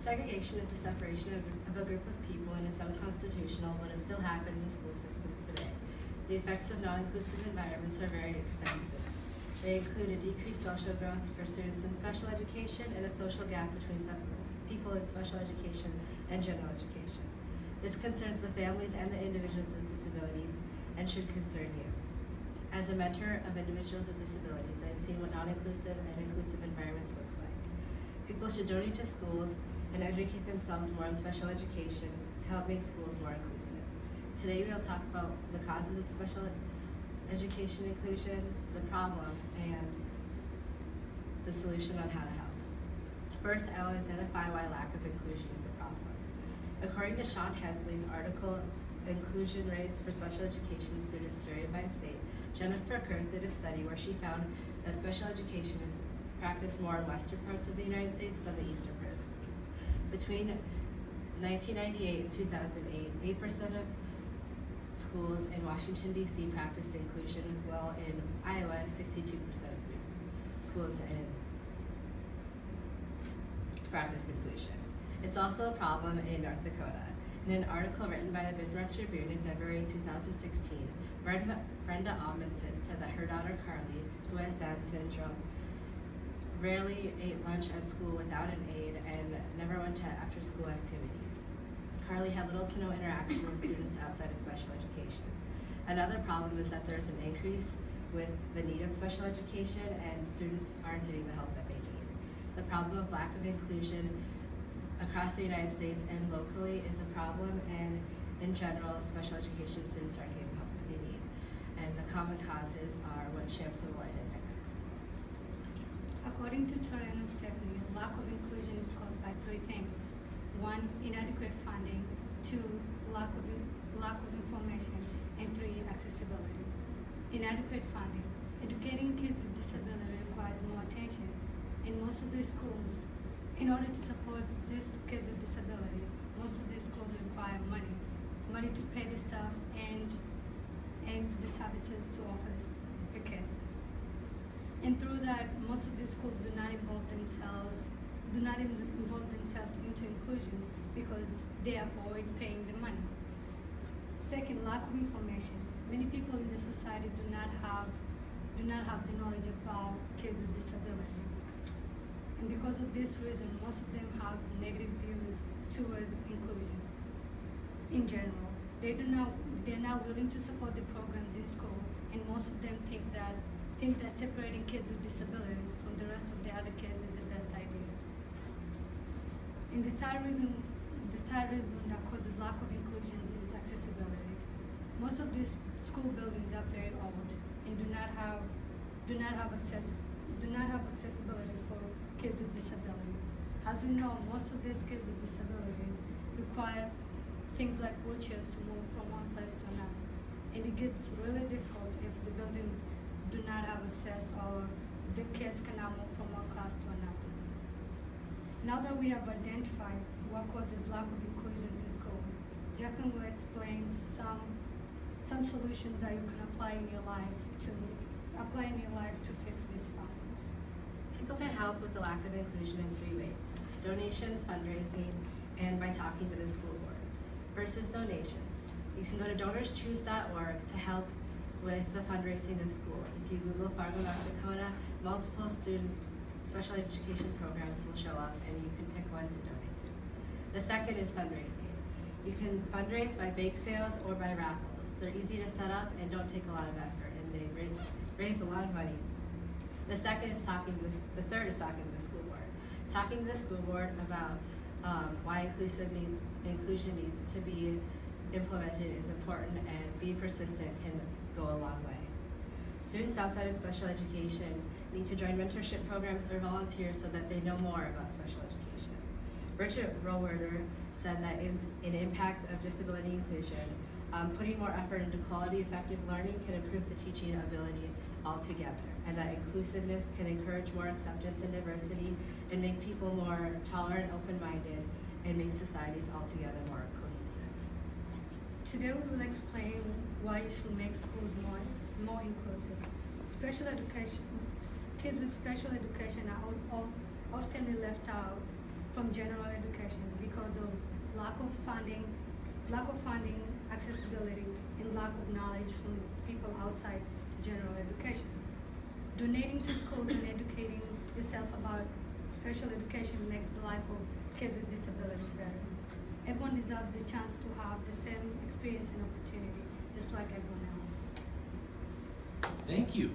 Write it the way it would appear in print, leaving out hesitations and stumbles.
Segregation is the separation of a group of people and is unconstitutional, but it still happens in school systems today. The effects of non-inclusive environments are very extensive. They include a decreased social growth for students in special education and a social gap between people in special education and general education. This concerns the families and the individuals with disabilities and should concern you. As a mentor of individuals with disabilities, I have seen what non-inclusive and inclusive environments looks like. People should donate to schools and educate themselves more on special education to help make schools more inclusive. Today we'll talk about the causes of special education inclusion, the problem, and the solution on how to help. First, I will identify why lack of inclusion is a problem. According to Sean Hesley's article, Inclusion Rates for Special Education Students Vary by State, Jennifer Kurth did a study where she found that special education is practiced more in western parts of the United States than the eastern part of the states. Between 1998 and 2008, 8% of schools in Washington, D.C. practiced inclusion, while in Iowa, 62% of schools practiced inclusion. It's also a problem in North Dakota. In an article written by the Bismarck Tribune in February 2016, Brenda Amundsen said that her daughter Carly, who has Down syndrome, rarely ate lunch at school without an aide and never went to after-school activities. Carly had little to no interaction with students outside of special education. Another problem is that there's an increase with the need of special education and students aren't getting the help that they need. The problem of lack of inclusion across the United States and locally is a problem, and in general, special education students aren't getting the help that they need. And the common causes are what Shamsa will identify next. According to Torreno Stephanie, lack of inclusion is caused by three things. One, inadequate funding. Two, lack of information. And three, accessibility. Inadequate funding. Educating kids with disability requires more attention. In most of these schools, in order to support these kids with disabilities, most of these schools require money to pay the staff and the services to offer the kids. And through that, most of these schools do not involve themselves into inclusion because they avoid paying the money. Second, lack of information. Many people in the society do not have the knowledge about kids with disabilities. And because of this reason, most of them have negative views towards inclusion. In general, they're not willing to support the programs in school, and most of them think that separating kids with disabilities from the rest of the other kids is the best idea. And the third reason that causes lack of inclusion is accessibility. Most of these school buildings are very old and do not have accessibility for kids with disabilities. As we know, most of these kids with disabilities require things like wheelchairs to move from one place to another. And it gets really difficult if the buildings do not have access or the kids cannot move from one class to another. Now that we have identified what causes lack of inclusion in school, Jacqueline will explain some solutions that you can apply in your life to fix these problems. People can help with the lack of inclusion in three ways: donations, fundraising, and by talking to the school board. First is donations. You can go to donorschoose.org to help with the fundraising of schools. If you Google Fargo, North Dakota, multiple student special education programs will show up and you can pick one to donate to. The second is fundraising. You can fundraise by bake sales or by raffles. They're easy to set up and don't take a lot of effort, and they raise a lot of money. The third is talking to the school board. Talking to the school board about why inclusion needs to be implemented is important, and being persistent can go a long way. Students outside of special education need to join mentorship programs or volunteer so that they know more about special education. Richard Rowerder said that in impact of disability inclusion, putting more effort into quality, effective learning can improve the teaching ability altogether, and that inclusiveness can encourage more acceptance and diversity and make people more tolerant, open-minded, and make societies altogether more cohesive. Today we will explain why you should make schools more inclusive. Special education, kids with special education are often left out from general education because of lack of funding, accessibility, and lack of knowledge from people outside general education. Donating to schools and educating yourself about special education makes the life of kids with disabilities better. Everyone deserves the chance to have the same experience and opportunity, just like everyone else. Thank you.